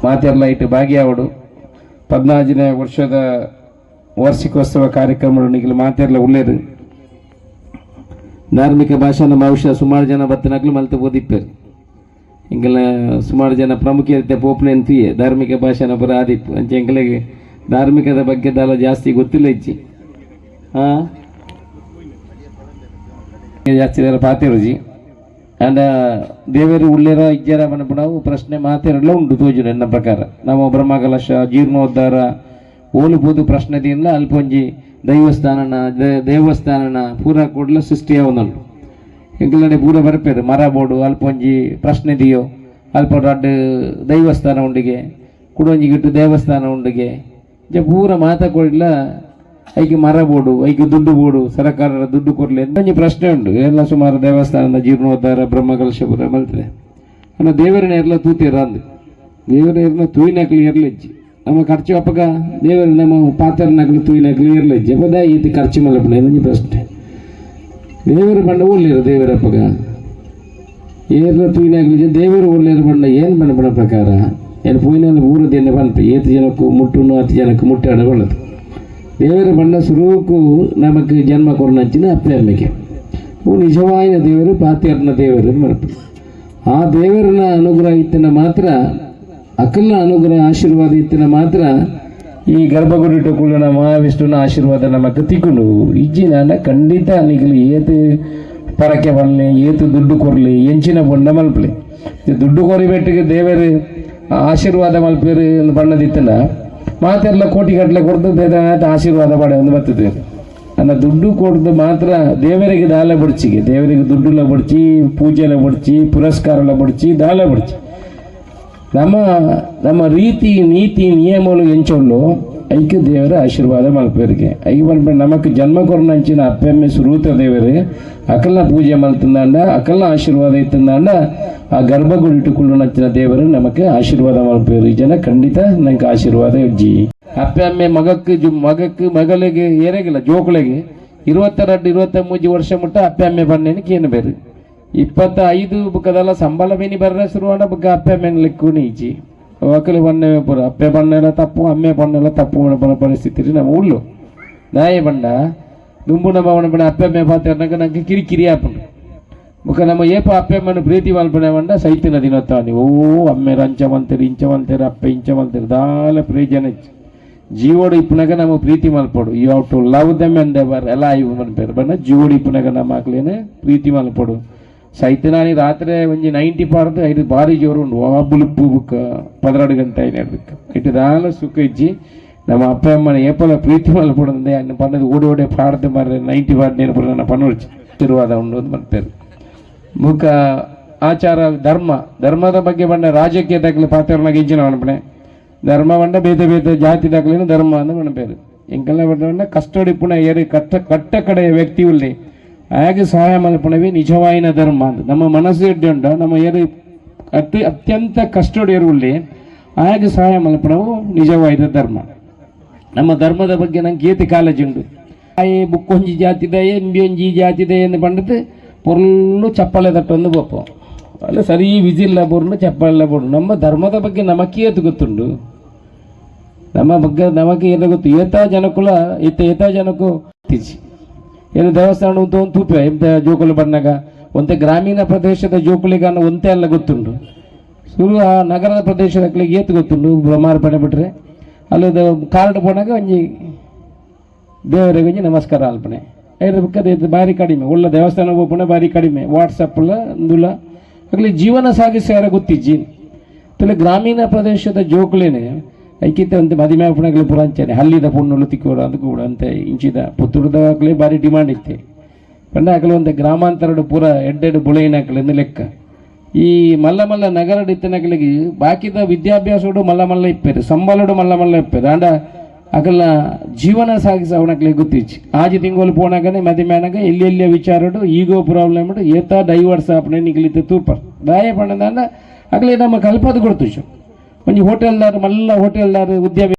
ಮಾತೆರ್ಲ ಇಟ್ಟು ಭಾಗಿಯಾವಡು 14ನೇ ವರ್ಷದ ವಾರ್ಷಿಕೋತ್ಸವ ಕಾರ್ಯಕ್ರಮ ನಿಖಿಲ್ ಮಾತೆರ್ಲ ಉಳ್ಳೇರು ಧಾರ್ಮಿಕ ಭಾಷಣ ಬಹುಶಃ ಸುಮಾರು ಜನ ಬತ್ತನಕ್ಲು ಮಲ್ತು ಓದಿಪ್ಪೇರು ಇಂಗೆಲ್ಲ ಸುಮಾರು ಜನ ಪ್ರಮುಖತೆ ಪೋಪ್ನೆ ಅಂತೀಯೇ ಧಾರ್ಮಿಕ ಭಾಷಣ ಬರ ಆದಿಪ್ಪು ಅಂಚೆ ಎಂಕಲೆಗೆ ಧಾರ್ಮಿಕದ ಬಗ್ಗೆ ದಾಲ ಜಾಸ್ತಿ ಗೊತ್ತಿಲ್ಲ ಇಚ್ಚಿ ಹಾಂ ಜಾಸ್ತಿ ಪಾತೆರುಜಿ ಅಂಡ ದೇವರು ಉಳ್ಳೇರ ಇಜ್ಜರ ನಾವು ಪ್ರಶ್ನೆ ಮಾತೆರಲ್ಲ ಉಂಟು ತೋಜು ನನ್ನ ಪ್ರಕಾರ ನಮ್ಮ ಬ್ರಹ್ಮಕಲಶ ಜೀರ್ಣೋದ್ಧಾರ ಓಲುಬೋದು ಪ್ರಶ್ನೆದಿಂದ ಅಲ್ಪೊಂಜಿ ದೇವಸ್ಥಾನನ ಪೂರ ಕೂಡಲ ಸೃಷ್ಟಿಯಾವನುಂಟು ಎಂಕಲಡೆ ಪೂರ ಬರ್ಪೇರು ಮರ ಬೋಡು ಅಲ್ಪೊಂಜಿ ಪ್ರಶ್ನೆ ದಿಯೋ ಅಲ್ಪ ದೊಡ್ಡ ದೈವಸ್ಥಾನ ಉಂಡಿಗೆ ಕುಡೊಂಜಿ ಗಿಟ್ಟು ದೇವಸ್ಥಾನ ಉಂಡಿಗೆ ಜ ಪೂರ ಮಾತಾಕೊಡ್ಲ ಐಕೆ ಮರ ಬೋಡು ಐಕೆ ದುಡ್ಡು ಬೋಡು ಸರ್ಕಾರದ ದುಡ್ಡು ಕೊಡಲಿ ಒಂಜಿ ಪ್ರಶ್ನೆ ಉಂಟು ಎಲ್ಲ ಸುಮಾರು ದೇವಸ್ಥಾನದ ಜೀರ್ಣೋದ್ಧಾರ ಬ್ರಹ್ಮಕಲಶಪುರ ಮಲ್ತದೆ ಅನ್ನ ದೇವರನ್ನ ಎಲ್ಲ ತೂತಿರ ಅಂದು ದೇವರ ತೂಯಿನಕ್ಲಿ ಇರ್ಲಿಜ್ಜಿ ನಮ್ಮ ಖರ್ಚು ಅಪ್ಪಗ ದೇವರು ನಮ್ಮ ಪಾತ್ರನಕ್ಲು ತೂಯಿನಕ್ಲಿ ಇರ್ಲಿಜ್ಜಿ ಅಪ್ಪದ ಈತಿ ಖರ್ಚು ಮಲ್ಲಪಣ ಇದೊಂದು ಪ್ರಶ್ನೆ ದೇವರು ಬಂಡ ಒಳ್ಳೆಯರು ದೇವರಪ್ಪಗ ಏರ್ಲ ತೂಯಿನಾಗ್ಲಿ ದೇವರು ಒಳ್ಳೆಯರು ಬಂಡ ಏನು ಬಣ್ಣ ಪ್ರಕಾರ ಏನು ಪೂಯಿನಲ್ಲಿ ಊರದೇನೆ ಬಂತು ಏತು ಜನಕ್ಕೂ ಮುಟ್ಟುನು 10 ಜನಕ್ಕೂ ಮುಟ್ಟಾಡ ಒಳ್ಳದು ದೇವರ ಬಣ್ಣ ಸ್ವರೂಪಕ್ಕೂ ನಮಗೆ ಜನ್ಮ ಕೊರನಂಚಿನ ಅಪ್ಪೆ ಅಮ್ಮೆಗೆ ಅವು ನಿಜವಾಯಿನ ದೇವರು ಪಾತ್ಯರ್ನ ದೇವರು ಮರಪು ಆ ದೇವರನ ಅನುಗ್ರಹ ಇತ್ತಿನ ಮಾತ್ರ ಅಕಲ್ನ ಅನುಗ್ರಹ ಆಶೀರ್ವಾದ ಇತ್ತಿನ ಮಾತ್ರ ಈ ಗರ್ಭಗುಡಿಟ್ಟುಕೊಳ್ಳುನ ಮಹಾವಿಷ್ಣುನ ಆಶೀರ್ವಾದ ನಮಗೆ ತಿಕ್ಕೊಂಡು ಇಜ್ಜಿನ ಖಂಡಿತ ನಿಗಲಿ ಏತು ಪರಕೆ ಬರಲಿ ಏತು ದುಡ್ಡು ಕೊರಲಿ ಎಂಚಿನ ಬಣ್ಣ ಮಲ್ಪಲಿ ದುಡ್ಡು ಕೊರಿಬೇಟಿಗೆ ದೇವರು ಆಶೀರ್ವಾದ ಮಲ್ಪೇರು ಒಂದು ಬಣ್ಣದಿತ್ತಲ್ಲ ಮಾತೆಲ್ಲ ಕೋಟಿ ಗಟ್ಟಲೆ ಕೊಡ್ದು ಆಶೀರ್ವಾದ ಪಡೆ ಒಂದು ಬರ್ತದೆ ನನ್ನ ದುಡ್ಡು ಕೊಡ್ದು ಮಾತ್ರ ದೇವರಿಗೆ ದಾಲ ಬಡ್ಚಿಗೆ ದೇವರಿಗೆ ದುಡ್ಡುಲ ಬಡ್ಚಿ ಪೂಜೆಲ ಬಡ್ಚಿ ಪುರಸ್ಕಾರಲ ಬಡ್ಚಿ ದಾಲ ಬಡ್ಚಿ ನಮ್ಮ ರೀತಿ ನೀತಿ ನಿಯಮಗಳು ಎಂಚೊಳ್ಳು ಐಕ್ಯ ದೇವರ ಆಶೀರ್ವಾದ ಮಲ್ಪೇರಿಗೆ ಐ ಮಲ್ಪೆ ನಮಕ್ ಜನ್ಮ ಕೊರನಂಚಿನ ಅಪ್ಪೆಮ್ಮೆ ಸುರೂತ ದೇವರು ಅಕಲ್ನ ಪೂಜೆ ಮಲ್ತಂದಾಂಡ ಅಕಲ್ನ ಆಶೀರ್ವಾದ ಇತ್ತಂದಾಂಡ ಆ ಗರ್ಭಗುಡಿಟ್ಟುಕೊಳ್ಳು ನಚ್ಚಿನ ದೇವರು ನಮಗೆ ಆಶೀರ್ವಾದ ಮಲ್ಪೇರು ಈ ಜನ ಖಂಡಿತ ನಂಗೆ ಆಶೀರ್ವಾದ ಇಜ್ಜಿ ಅಪ್ಪೆ ಅಮ್ಮೆ ಮಗಳಿಗೆ ಏರೆಗಿಲ್ಲ ಜೋಕುಳಿಗೆ 22-23 ವರ್ಷ ಮುಟ್ಟ ಅಪ್ಪೆ ಅಮ್ಮೆ ಬನ್ನೇನಕ್ಕೆ ಏನು ಬೇರೆ 25 ಬುಕ್ಕದಲ್ಲ ಸಂಬಳ ಬೇನಿ ಬರ್ರ ಶುರುವಾಡ ಬುಕ್ಕ ಅಪ್ಪೆ ಅಮ್ಮೆನ ಲೆಕ್ಕು ನೀಚಿ ಒಕ್ಕಲು ಬಣ್ಣೆ ಪುರ ಅಪ್ಪೆ ಬಣ್ಣೆಲ್ಲ ತಪ್ಪು ಅಮ್ಮೆ ಬಣ್ಣೆಲ್ಲ ತಪ್ಪು ಪರಿಸ್ಥಿತಿ ನಮ್ಮ ಉಳ್ಳು ನಾಯಿ ಬಂಡ ದುಂಬುನ ಭವನ ಬಣ್ಣ ಅಪ್ಪೆ ಅಮ್ಮೆ ಪಾತ್ರನಾಗ ನಂಗೆ ಕಿರಿಕಿರಿ ಹಾಪುಂಡು ಮುಖ ನಮ್ಮ ಏಪ ಅಪ್ಪೆ ಅಮ್ಮನ ಪ್ರೀತಿ ಮಲ್ಪನೆ ಬಂಡ ಸೈತಿನ ದಿನತ್ತಾನಿ ಓ ಅಮ್ಮೆ ರಂಚವಂತೇರು ಇಂಚವಂತೇರು ಅಪ್ಪೆ ಇಂಚವಂತೇರು ದಾಲ ಪ್ರಯೋಜನ ಜೀವೋಡು ಇಪ್ಪನಾಗ ನಮ್ಮ ಪ್ರೀತಿ ಮಲ್ಪಡು you have to love them and ever ಎಲ್ಲ ಇವು ಮನ್ಪೇರು ಬಣ್ಣ ಜೀವೋಡು ಇಪ್ಪನಾಗ ನಮ್ಮ ಮಕ್ಳೇನೆ ಪ್ರೀತಿ ಮಲ್ಪಡು ಸೈತನಾನಿ ರಾತ್ರಿ ಒಂಜಿ 90 ಪಾರ್ದು ಐದು ಭಾರಿ ಜೋರು ಉಂಡು ಬುಲುಪ್ಪು ಬುಕ್ಕ 12 ಗಂಟೆ ಐನಡ್ಬೇಕು ಇಟ್ಟು ದಾಲ ಸುಖ ಇಜ್ಜಿ ನಮ್ಮ ಅಪ್ಪ ಅಮ್ಮನ ಏಪಲ ಪ್ರೀತಿ ಮಲ್ಪಡಂದೆ ಅನ್ನ ಪನ್ನದು ಓಡಿ ಪಾಡ್ದು ಮಾರ್ರೆ 90 ಪಾಡ್ ನೇನು ನನ್ನ ಪನ್ನೋಡ್ಚಿ ತಿರುವಾದ ಉಂಡು ಅಂತ ಮನ್ಪೇರು ಮುಖ ಆಚಾರ ಧರ್ಮದ ಬಗ್ಗೆ ಬಂಡ ರಾಜಕೀಯ ತಕ್ಕಲಿ ಪಾತ್ರನಾಗ ಇಂಚಿನ ಮನಪಣೆ ಧರ್ಮ ಬಂಡ ಬೇತೆ ಜಾತಿ ತಕ್ಕಲಿನ ಧರ್ಮ ಅಂತ ಮನಪೇರು ಎಂಕಲ್ಲ ಬಂಡ ಕಷ್ಟಡಿಪುಣ ಏರಿ ಕಟ್ಟ ಕಡೆಯ ವ್ಯಕ್ತಿ ಉಳ್ಳಿ ಹಾಗೆ ಸಹಾಯ ಮಲ್ಪಣವೇ ನಿಜವಾಯಿನ ಧರ್ಮ ಅಂತ ನಮ್ಮ ಮನಸ್ಸು ಇಡ್ಡುಂಡ ನಮ್ಮ ಏರಿ ಅತ್ಯಂತ ಕಷ್ಟಡಿಯರು ಉಳ್ಳಿ ಹಾಗೆ ಸಹಾಯ ಮಲ್ಪಣವು ನಿಜವಾಯಿದ ಧರ್ಮ ನಮ್ಮ ಧರ್ಮದ ಬಗ್ಗೆ ನಂಗೆ ಏತಿ ಕಾಳಜಿ ಉಂಟು ಬುಕ್ಕೊಂಜಿ ಜಾತಿದ ಎಂಬಿಯೊಂಜಿ ಜಾತಿದ ಎಂದು ಪಂಡದು ಪೊರ್ಲು ಚಪ್ಪಳೆ ತಟ್ಟೊಂದು ಬೊಪ್ಪ ಅಲ್ಲ ಸರಿ ವಿಜಿಲ್ಲ ಬೋರ್ನು ಚಪ್ಪಳೆಲ್ಲ ಬೋರ್ನು ನಮ್ಮ ಧರ್ಮದ ಬಗ್ಗೆ ನಮಕ್ಕೆ ಏತು ಗೊತ್ತುಂಡು ನಮ್ಮ ಬಗ್ಗೆ ನಮಗೆ ಏನು ಗೊತ್ತು ಏತಾ ಜನಕ್ಕುಲ ಏತಾ ಜನಕ್ಕೂ ತಿಚ್ಚಿ ಏನು ದೇವಸ್ಥಾನ ಒಂದು ತೂಪೆ ಎಂತ ಜೋಕುಲು ಬಣ್ಣಗ ಒಂತೆ ಗ್ರಾಮೀಣ ಪ್ರದೇಶದ ಜೋಕುಲಿಗಾನ ಒಂತೆ ಎಲ್ಲ ಗೊತ್ತುಂಡು ಶುರು ಆ ನಗರದ ಪ್ರದೇಶದ ಏತು ಗೊತ್ತುಂಡು ಬ್ರಹ್ಮಾರ್ಪಣೆ ಬಿಟ್ರೆ ಅಲ್ಲದ ಕಾರ್ಡ್ ಪೋನಾಗ ಒಂಜಿ ದೇವರಿಗೆ ಒಂಜಿ ನಮಸ್ಕಾರ ಅಲ್ಪಣೆ ಐದು ಬುಕ್ಕದ ಭಾರಿ ಕಡಿಮೆ ಒಳ್ಳ ದೇವಸ್ಥಾನ ಓಪಣೆ ಭಾರಿ ಕಡಿಮೆ ವಾಟ್ಸಪ್ಲ ಅಂದುಲ ಆಗಲಿ ಜೀವನ ಸಾಗಿಸ್ಯಾರ ಗೊತ್ತಿಜ್ಜಿ ತಲೆ ಗ್ರಾಮೀಣ ಪ್ರದೇಶದ ಜೋಕುಲೇನೆ ಐಕಿತ ಅಂತ ಮದುವೆ ಪುಣಗಳು ಪುರಾಂಚನೆ ಹಲ್ಲಿದ ಪುಣ್ಣುಳು ತಿಕ್ಕೋರು ಅದು ಕೂಡ ಅಂತ ಇಂಚಿದ ಪುತ್ತೂರದಾಗಲೇ ಭಾರಿ ಡಿಮಾಂಡ್ ಇತ್ತೆ ಕಂಡ ಆಗಲೇ ಒಂದು ಗ್ರಾಮಾಂತರಡು ಪೂರ ಎಡ್ಡೆಡು ಬುಳೆಯಿನಾಕಲೆಂದು ಲೆಕ್ಕ ಈ ಮಲ್ಲ ನಗರಡು ಇತ್ತನಗಳಿಗೆ ಬಾಕಿದ ವಿದ್ಯಾಭ್ಯಾಸಡು ಮಲ್ಲ ಇಪ್ಪೇರು ಸಂಬಳಡು ಮಲ್ಲ ಇಪ್ಪೇರು ಅಂಡ ಆಗಲ್ಲ ಜೀವನ ಸಾಗಿಸವನಕ್ಲೆ ಗೊತ್ತಿಚ್ಚಿ ಆಜಿ ತಿಂಗಳು ಪೋನಾಗನೆ ಮದುವೆನಾಗ ಎಲ್ಲೆಲ್ಲಿಯ ವಿಚಾರಡು ಈಗೋ ಪ್ರಾಬ್ಲಮ್ ಏತಾ ಡೈವರ್ಸ್ ಆಪಣೆ ನಿಗಲಿತ ತೂಪರ್ ದಾಯ ಪಣ್ಣದ ಆಗಲೇ ನಮ್ಮ ಕಲ್ಪದ ಕೊಡ್ತು ಒಂಜಿ ಹೋಟೆಲ್ದಾರ್ ಮಲ್ಲ ಹೋಟೆಲ್ದಾರ್ ಉದ್ಯಮಿ